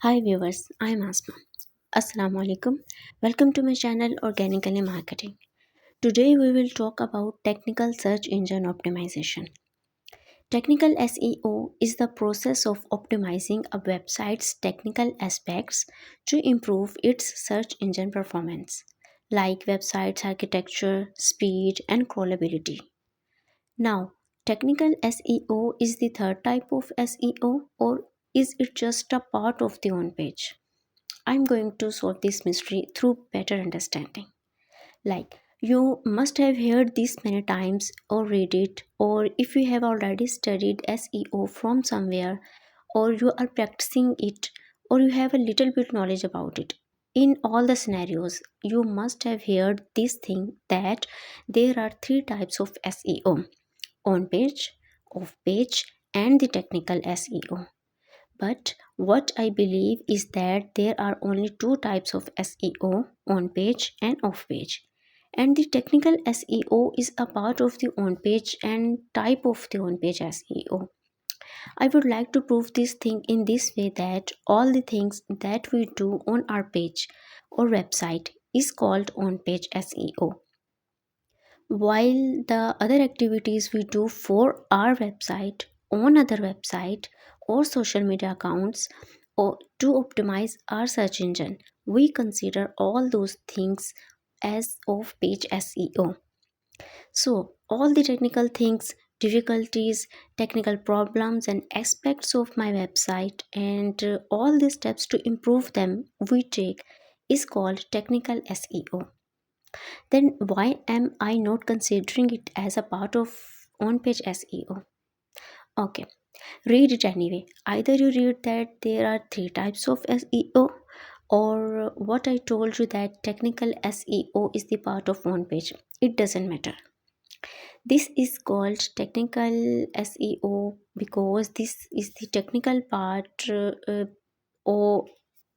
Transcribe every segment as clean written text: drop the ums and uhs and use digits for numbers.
Hi viewers, I am Asma. Assalamu alaikum. Welcome to my channel Organically Marketing. Today we will talk about technical search engine optimization. Technical SEO is the process of optimizing a website's technical aspects to improve its search engine performance, like website's architecture, speed, and crawlability. Now, technical SEO is the third type of SEO, or is it just a part of the on page? I'm going to solve this mystery through better understanding. Like, you must have heard this many times or read it, or if you have already studied SEO from somewhere, or you are practicing it, or you have a little bit knowledge about it. In all the scenarios, you must have heard this thing that there are three types of SEO: on page, off page, and the technical SEO. But what I believe is that there are only two types of SEO: on page and off page. And the technical SEO is a part of the on page and type of the on page SEO. I would like to prove this thing in this way that all the things that we do on our page or website is called on page SEO, while the other activities we do for our website, on other website, or social media accounts, or to optimize our search engine, we consider all those things as off page SEO. So all the technical things, difficulties, technical problems and aspects of my website, and all the steps to improve them we take is called technical SEO. Then why am I not considering it as a part of on page SEO? Okay, read it anyway. Either you read that there are three types of SEO, or what I told you that technical SEO is the part of on page. It doesn't matter. This is called technical SEO because this is the technical part o-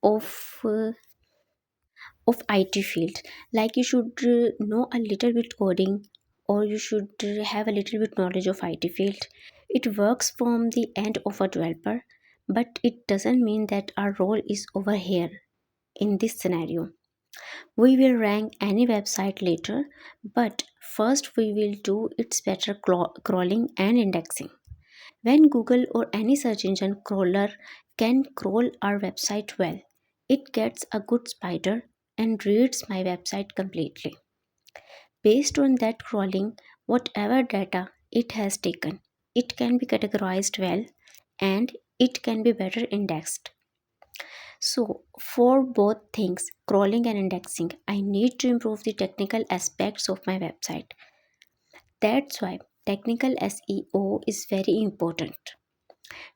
of IT field. Like you should know a little bit coding, or you should have a little bit knowledge of IT field. It works from the end of a developer, but it doesn't mean that our role is over here in this scenario. We will rank any website later, but first we will do its better crawling and indexing. When Google or any search engine crawler can crawl our website well, it gets a good spider and reads my website completely. Based on that crawling, whatever data it has taken, it can be categorized well and it can be better indexed. So, for both things, crawling and indexing, I need to improve the technical aspects of my website. That's why technical SEO is very important.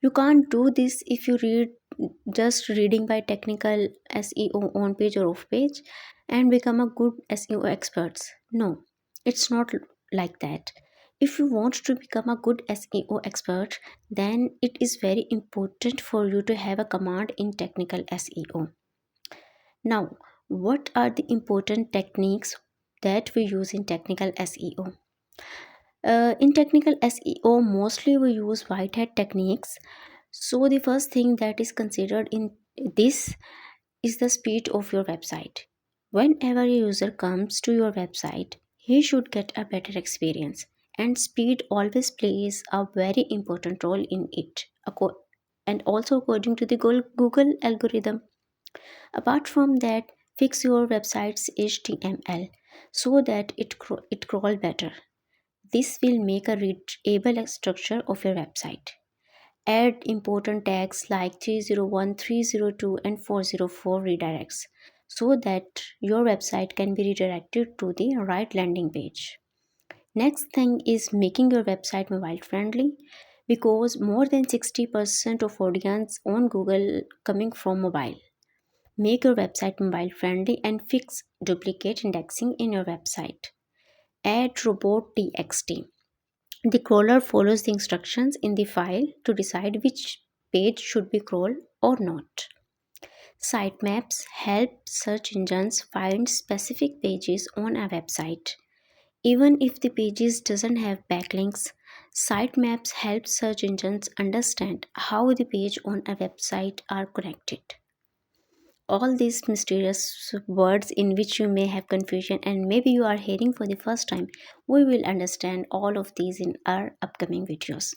You can't do this if you read just reading by technical SEO on page or off page and become a good SEO experts. No, it's not like that. If you want to become a good SEO expert, then it is very important for you to have a command in technical SEO. Now, what are the important techniques that we use in technical SEO? In technical SEO, mostly we use white hat techniques. So, the first thing that is considered in this is the speed of your website. Whenever a user comes to your website, he should get a better experience, and speed always plays a very important role in it. And also, according to the Google algorithm. Apart from that, fix your website's HTML so that it crawl better. This will make a readable structure of your website. Add important tags like 301, 302, and 404 redirects so that your website can be redirected to the right landing page. Next thing is making your website mobile friendly, because more than 60% of audience on Google coming from mobile. Make your website mobile friendly and fix duplicate indexing in your website. Add robot.txt. The crawler follows the instructions in the file to decide which page should be crawled or not. Sitemaps help search engines find specific pages on a website. Even if the pages doesn't have backlinks, sitemaps help search engines understand how the page on a website are connected. all these mysterious words in which you may have confusion and maybe you are hearing for the first time. We will understand all of these in our upcoming videos.